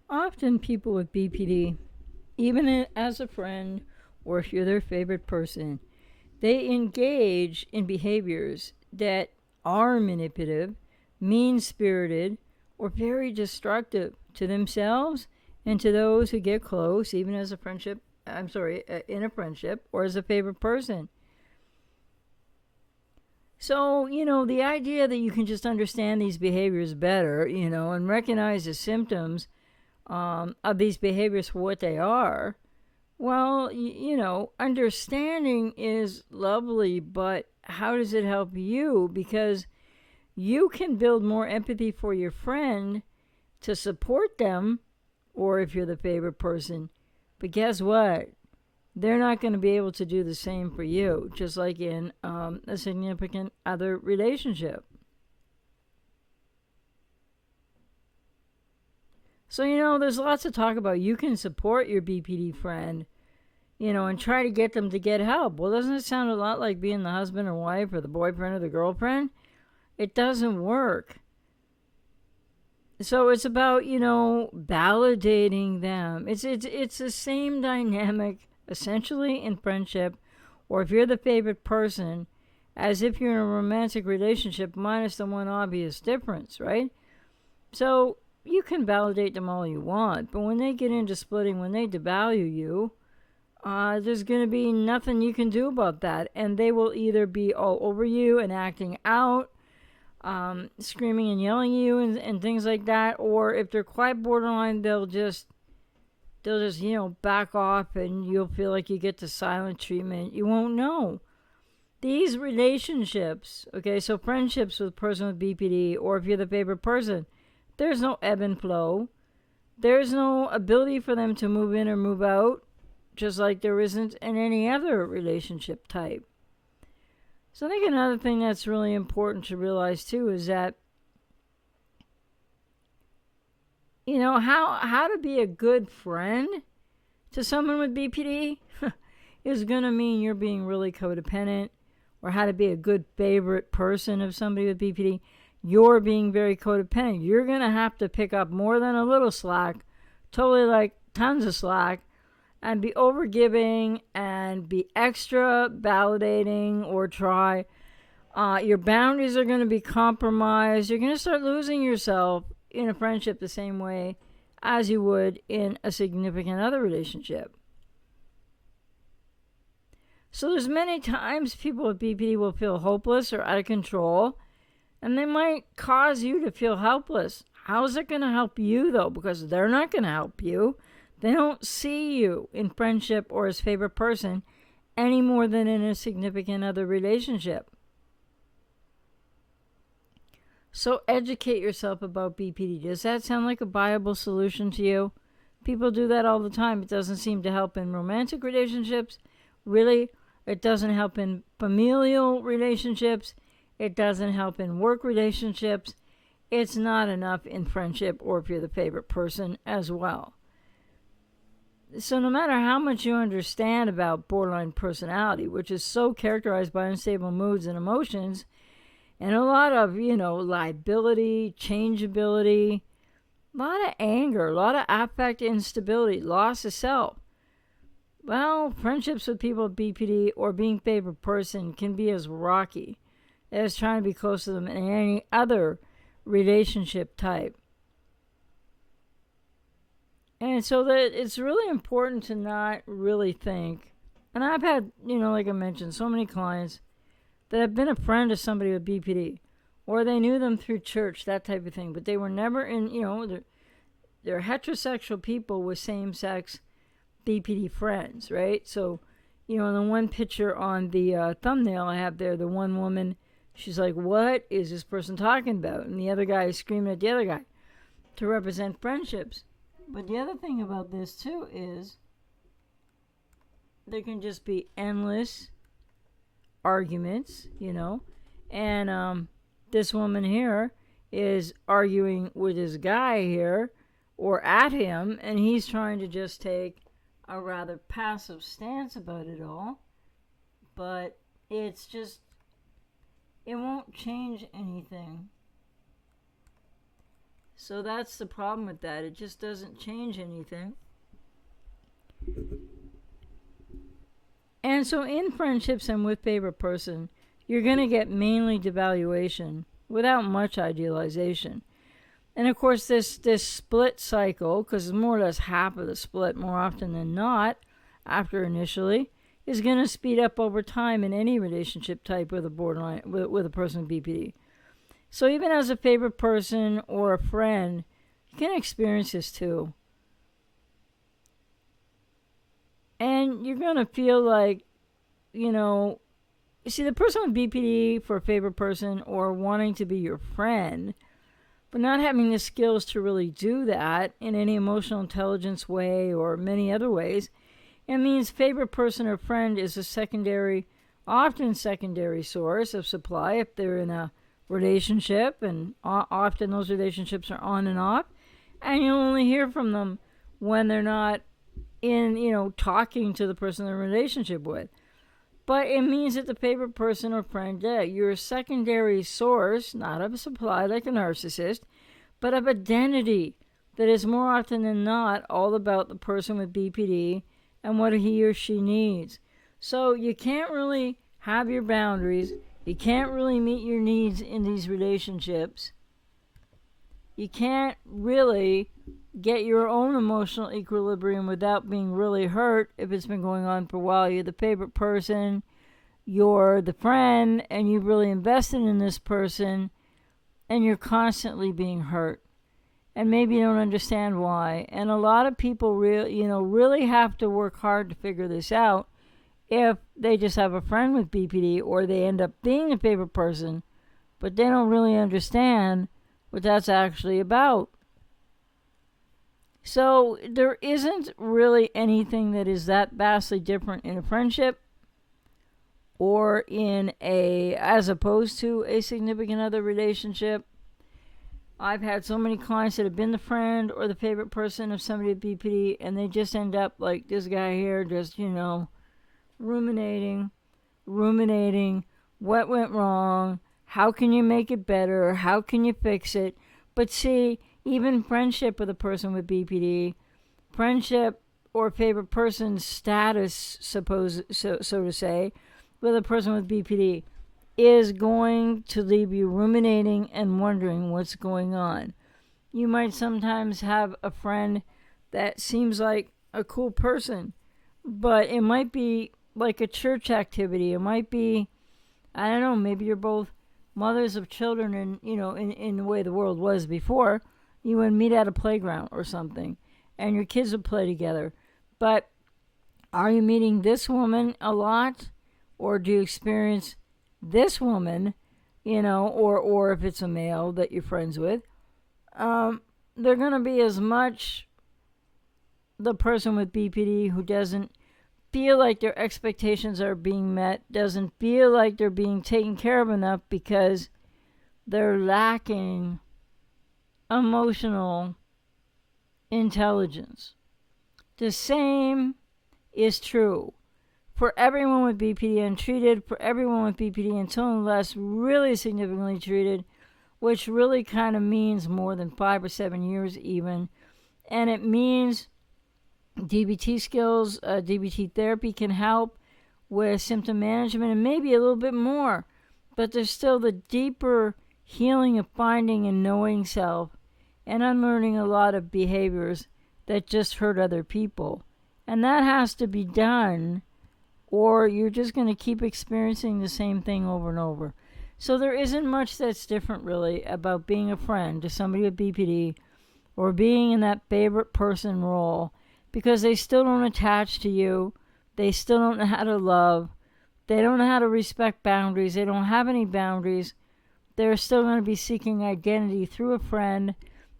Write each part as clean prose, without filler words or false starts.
Often people with BPD, even as a friend or if you're their favorite person, they engage in behaviors that are manipulative, mean spirited, or very destructive to themselves and to those who get close, even as a friendship. In a friendship or as a favorite person. So, the idea that you can just understand these behaviors better, and recognize the symptoms of these behaviors for what they are, well, understanding is lovely, but how does it help you? Because you can build more empathy for your friend to support them, or if you're the favorite person. But guess what? They're not going to be able to do the same for you, just like in a significant other relationship. So, there's lots of talk about you can support your BPD friend, and try to get them to get help. Well, doesn't it sound a lot like being the husband or wife or the boyfriend or the girlfriend? It doesn't work. So it's about, validating them. It's the same dynamic essentially in friendship, or if you're the favorite person, as if you're in a romantic relationship, minus the one obvious difference, right? So you can validate them all you want, but when they get into splitting, when they devalue you, there's going to be nothing you can do about that. And they will either be all over you and acting out, screaming and yelling at you and things like that, or if they're quite borderline, they'll just back off, and you'll feel like you get the silent treatment. You won't know. These relationships, okay, so friendships with a person with BPD, or if you're the favorite person, there's no ebb and flow. There's no ability for them to move in or move out, just like there isn't in any other relationship type. So I think another thing that's really important to realize too is that, how to be a good friend to someone with BPD is going to mean you're being really codependent, or how to be a good favorite person of somebody with BPD. You're being very codependent. You're going to have to pick up more than a little slack, totally like tons of slack, and be overgiving and be extra validating or try. Your boundaries are going to be compromised. You're going to start losing yourself in a friendship the same way as you would in a significant other relationship. So there's many times people with BPD will feel hopeless or out of control, and they might cause you to feel helpless. How is it going to help you, though? Because they're not going to help you. They don't see you in friendship or as favorite person any more than in a significant other relationship. So educate yourself about BPD. Does that sound like a viable solution to you? People do that all the time. It doesn't seem to help in romantic relationships. Really, it doesn't help in familial relationships. It doesn't help in work relationships. It's not enough in friendship or if you're the favorite person as well. So no matter how much you understand about borderline personality, which is so characterized by unstable moods and emotions, and a lot of, liability, changeability, a lot of anger, a lot of affect instability, loss of self. Well, friendships with people with BPD or being favorite person can be as rocky as trying to be close to them in any other relationship type. And so that it's really important to not really think. And I've had, like I mentioned, so many clients that have been a friend of somebody with BPD, or they knew them through church, that type of thing, but they were never in, they're heterosexual people with same-sex BPD friends, right? So, the one picture on the thumbnail I have there, the one woman, she's like, what is this person talking about? And the other guy is screaming at the other guy to represent friendships. But the other thing about this, too, is there can just be endless arguments, and this woman here is arguing with this guy here or at him, and he's trying to just take a rather passive stance about it all. But it's just, it won't change anything. So that's the problem with that. It just doesn't change anything. And so in friendships and with favorite person, you're going to get mainly devaluation without much idealization. And of course, this split cycle, because more or less half of the split more often than not, after initially, is going to speed up over time in any relationship type with a borderline with a person with BPD. So even as a favorite person or a friend, you can experience this too. And you're going to feel like, you see, the person with BPD for a favorite person or wanting to be your friend, but not having the skills to really do that in any emotional intelligence way or many other ways, it means favorite person or friend is a often secondary source of supply if they're in a relationship, and often those relationships are on and off, and you'll only hear from them when they're not in, talking to the person they're in a relationship with. But it means that the favorite person or friend, you're a secondary source, not of a supply like a narcissist, but of identity that is more often than not all about the person with BPD and what he or she needs. So you can't really have your boundaries. You can't really meet your needs in these relationships. You can't really get your own emotional equilibrium without being really hurt if it's been going on for a while. You're the favorite person, you're the friend, and you've really invested in this person, and you're constantly being hurt. And maybe you don't understand why. And a lot of people really have to work hard to figure this out if they just have a friend with BPD or they end up being a favorite person, but they don't really understand what that's actually about. So there isn't really anything that is that vastly different in a friendship or as opposed to a significant other relationship. I've had so many clients that have been the friend or the favorite person of somebody with BPD, and they just end up like this guy here, just, ruminating what went wrong, how can you make it better, how can you fix it. But see, even friendship with a person with BPD, friendship or favorite person status, so to say, with a person with BPD is going to leave you ruminating and wondering what's going on. You might sometimes have a friend that seems like a cool person, but it might be like a church activity. It might be, I don't know, maybe you're both mothers of children and, in the way the world was before, you would meet at a playground or something and your kids would play together. But are you meeting this woman a lot, or do you experience this woman, or if it's a male that you're friends with, they're going to be as much the person with BPD who doesn't feel like their expectations are being met, doesn't feel like they're being taken care of enough because they're lacking emotional intelligence. The same is true for everyone with BPD untreated, for everyone with BPD until unless really significantly treated, which really kind of means more than 5 or 7 years even. And it means DBT skills, DBT therapy can help with symptom management and maybe a little bit more. But there's still the deeper healing of finding and knowing self and unlearning a lot of behaviors that just hurt other people. And that has to be done, or you're just going to keep experiencing the same thing over and over. So there isn't much that's different really about being a friend to somebody with BPD or being in that favorite person role, because they still don't attach to you. They still don't know how to love. They don't know how to respect boundaries. They don't have any boundaries. They're still going to be seeking identity through a friend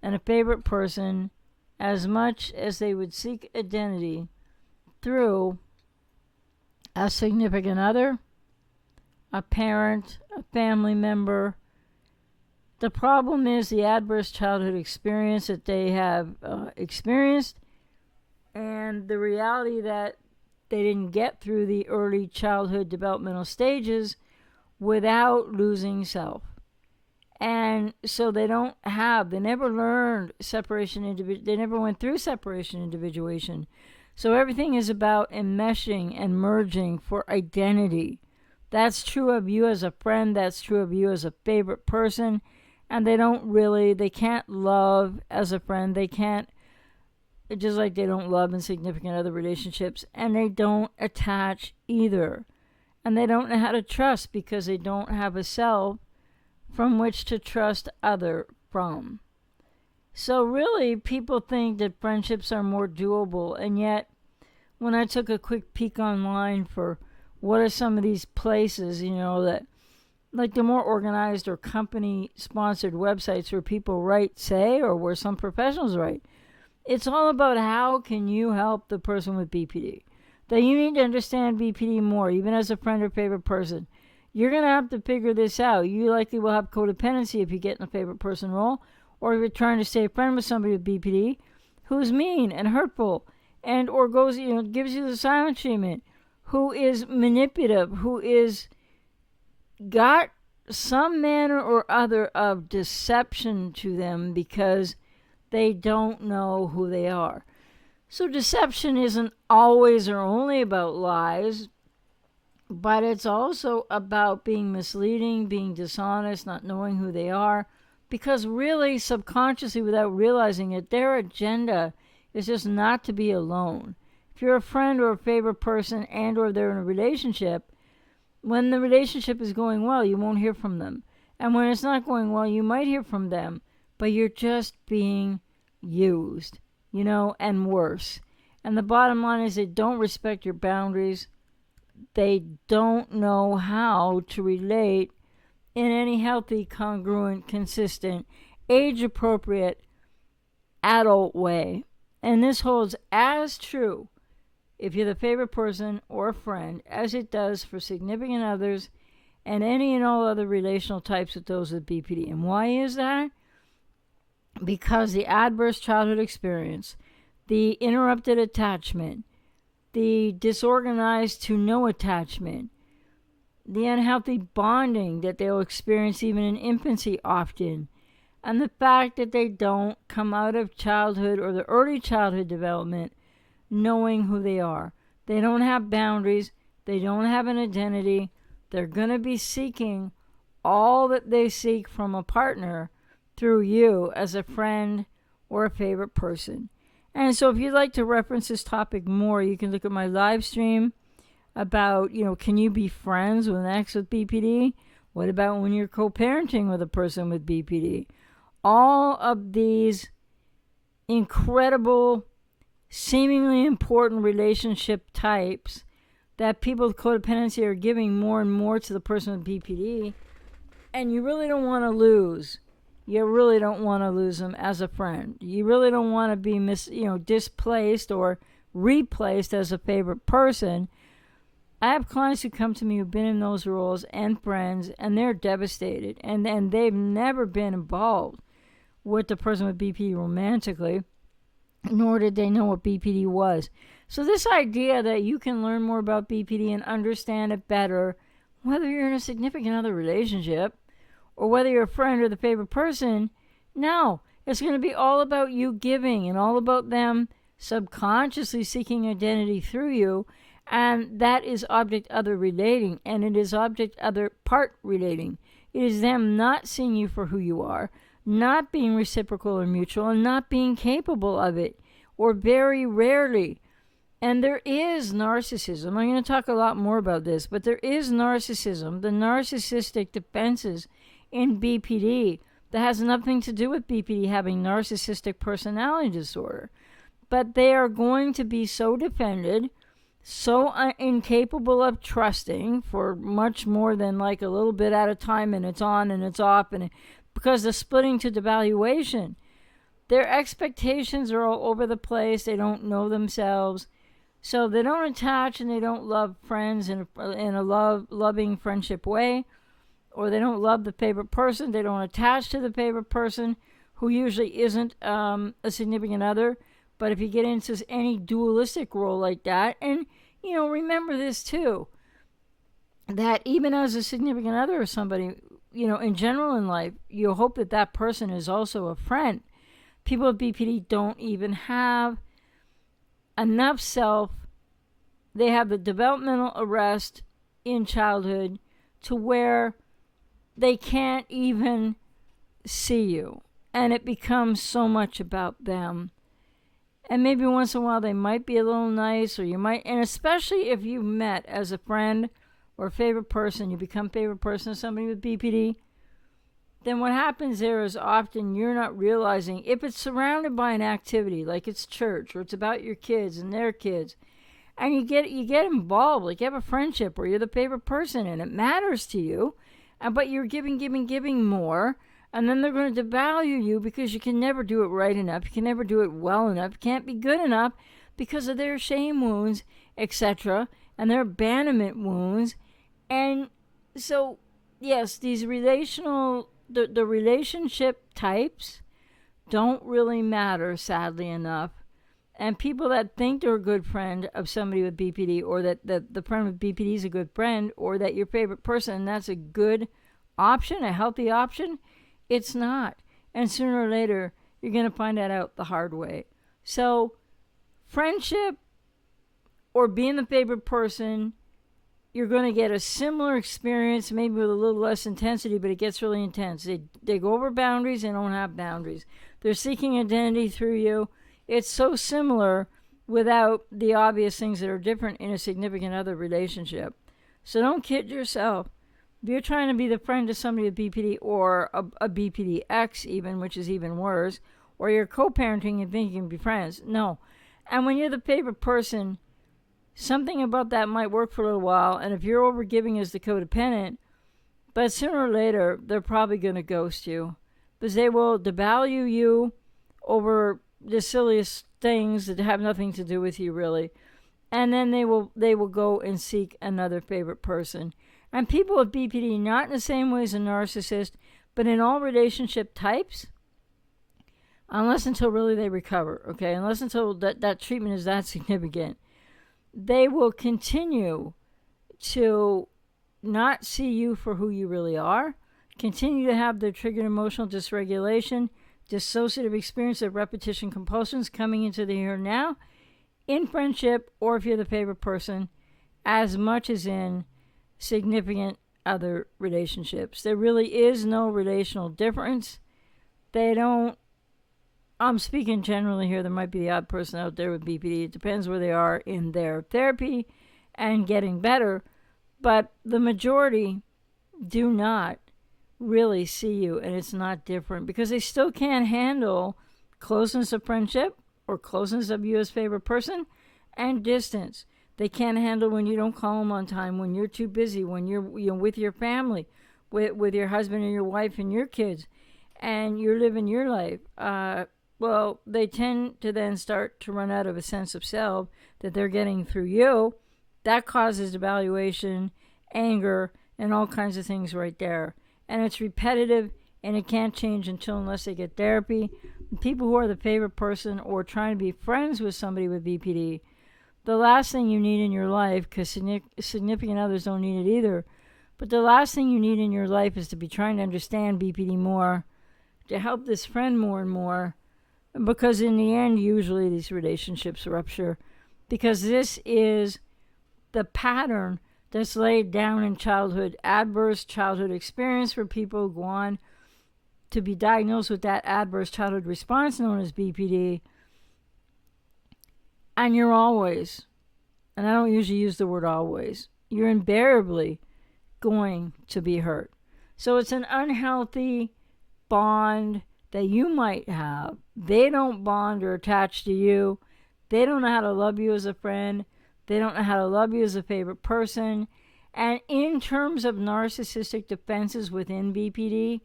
and a favorite person as much as they would seek identity through a significant other, a parent, a family member. The problem is the adverse childhood experience that they have experienced, and the reality that they didn't get through the early childhood developmental stages without losing self. And so they never learned separation, they never went through separation individuation. So everything is about enmeshing and merging for identity. That's true of you as a friend, that's true of you as a favorite person. And they can't love as a friend, they can't, just like they don't love in significant other relationships, and they don't attach either. And they don't know how to trust because they don't have a self from which to trust other from. So really, people think that friendships are more doable, and yet when I took a quick peek online for what are some of these places, that like the more organized or company sponsored websites where people or where some professionals write, it's all about how can you help the person with BPD. That you need to understand BPD more, even as a friend or favorite person. You're going to have to figure this out. You likely will have codependency if you get in a favorite person role, or if you're trying to stay a friend with somebody with BPD who's mean and hurtful and or gives you the silent treatment, who is manipulative, who is got some manner or other of deception to them because they don't know who they are. So deception isn't always or only about lies, but it's also about being misleading, being dishonest, not knowing who they are, because really, subconsciously, without realizing it, their agenda is just not to be alone. If you're a friend or a favorite person and or they're in a relationship, when the relationship is going well, you won't hear from them. And when it's not going well, you might hear from them, but you're just being used, and worse. And the bottom line is they don't respect your boundaries. They don't know how to relate in any healthy, congruent, consistent, age-appropriate, adult way. And this holds as true if you're the favorite person or friend as it does for significant others and any and all other relational types with those with BPD. And why is that? Because the adverse childhood experience, the interrupted attachment, the disorganized to no attachment, the unhealthy bonding that they'll experience even in infancy often, and the fact that they don't come out of childhood or the early childhood development knowing who they are. They don't have boundaries. They don't have an identity. They're going to be seeking all that they seek from a partner through you as a friend or a favorite person. And so if you'd like to reference this topic more, you can look at my live stream about, can you be friends with an ex with BPD? What about when you're co-parenting with a person with BPD? All of these incredible, seemingly important relationship types that people with codependency are giving more and more to the person with BPD, and you really don't want to lose. You really don't want to lose them as a friend. You really don't want to be displaced or replaced as a favorite person. I have clients who come to me who've been in those roles and friends, and they're devastated, and they've never been involved with the person with BPD romantically, nor did they know what BPD was. So this idea that you can learn more about BPD and understand it better, whether you're in a significant other relationship or whether you're a friend or the favorite person, no, it's going to be all about you giving and all about them subconsciously seeking identity through you. And that is object other relating, and it is object other part relating. It is them not seeing you for who you are, not being reciprocal or mutual, and not being capable of it, or very rarely. And there is narcissism. I'm going to talk a lot more about this, but there is narcissism, the narcissistic defenses in BPD that has nothing to do with BPD having narcissistic personality disorder. But they are going to be so defended, so incapable of trusting for much more than like a little bit at a time, and it's on and it's off, and because the splitting to devaluation. Their expectations are all over the place. They don't know themselves. So they don't attach and they don't love friends in a loving friendship way. Or they don't love the favorite person. They don't attach to the favorite person, who usually isn't a significant other. But if you get into any dualistic role like that, and, remember this too, that even as a significant other of somebody, in general in life, you hope that that person is also a friend. People with BPD don't even have enough self. They have the developmental arrest in childhood to where they can't even see you. And it becomes so much about them. And maybe once in a while they might be a little nice, or you might, and especially if you met as a friend or a favorite person, you become favorite person of somebody with BPD, then what happens there is often you're not realizing, if it's surrounded by an activity like it's church or it's about your kids and their kids, and you get involved, like you have a friendship where you're the favorite person and it matters to you, but you're giving more, and then they're going to devalue you because you can never do it right enough, you can never do it well enough, you can't be good enough because of their shame wounds, etc., and their abandonment wounds. And so, yes, these the relationship types don't really matter, sadly enough. And people that think they're a good friend of somebody with BPD, or that the friend with BPD is a good friend, or that your favorite person, and that's a good option, a healthy option, it's not. And sooner or later, you're going to find that out the hard way. So, friendship or being the favorite person, you're going to get a similar experience, maybe with a little less intensity, but it gets really intense. They go over boundaries and don't have boundaries. They're seeking identity through you. It's so similar without the obvious things that are different in a significant other relationship. So don't kid yourself. If you're trying to be the friend of somebody with BPD, or a BPD X even, which is even worse, or you're co-parenting and think you can be friends, no. And when you're the favorite person, something about that might work for a little while, and if you're overgiving as the codependent, but sooner or later, they're probably going to ghost you, because they will devalue you over the silliest things that have nothing to do with you, really. And then they will go and seek another favorite person. And people with BPD, not in the same way as a narcissist, but in all relationship types, unless until really they recover, okay? Unless until that treatment is that significant, they will continue to not see you for who you really are, continue to have their triggered emotional dysregulation, dissociative experience of repetition compulsions coming into the here and now, in friendship, or if you're the favorite person, as much as in significant other relationships. There really is no relational difference. I'm speaking generally here, there might be the odd person out there with BPD. It depends where they are in their therapy and getting better, but the majority do not really see you, and it's not different, because they still can't handle closeness of friendship or closeness of you as favorite person, and distance. They can't handle when you don't call them on time, when you're too busy, when you're with your family, with your husband and your wife and your kids, and you're living your life. Well, they tend to then start to run out of a sense of self that they're getting through you. That causes devaluation, anger, and all kinds of things right there. And it's repetitive, and it can't change unless they get therapy. People who are the favorite person or trying to be friends with somebody with BPD, the last thing you need in your life, because significant others don't need it either, but the last thing you need in your life is to be trying to understand BPD more, to help this friend more and more, because in the end, usually these relationships rupture, because this is the pattern that's laid down in childhood, adverse childhood experience for people who go on to be diagnosed with that adverse childhood response known as BPD. And you're always, and I don't usually use the word always, you're invariably going to be hurt. So it's an unhealthy bond that you might have. They don't bond or attach to you. They don't know how to love you as a friend. They don't know how to love you as a favorite person. And in terms of narcissistic defenses within BPD,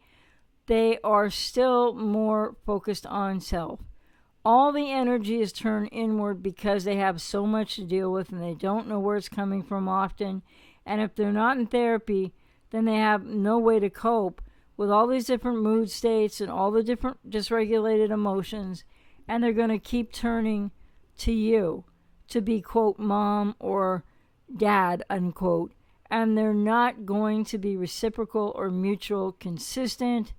they are still more focused on self. All the energy is turned inward because they have so much to deal with and they don't know where it's coming from often. And if they're not in therapy, then they have no way to cope with all these different mood states and all the different dysregulated emotions. And they're going to keep turning to you to be, quote, mom or dad, unquote. and they're not going to be reciprocal or mutual, consistent,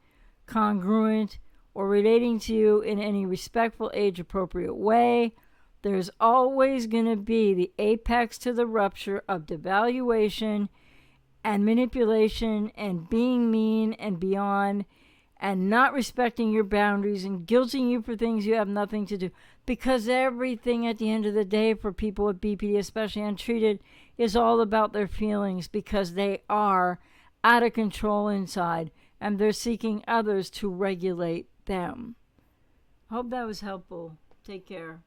congruent, or relating to you in any respectful, age-appropriate way. There's always going to be the apex to the rupture of devaluation and manipulation and being mean and beyond and not respecting your boundaries and guilting you for things you have nothing to do. Because everything at the end of the day for people with BPD, especially untreated, is all about their feelings because they are out of control inside and they're seeking others to regulate them. Hope that was helpful. Take care.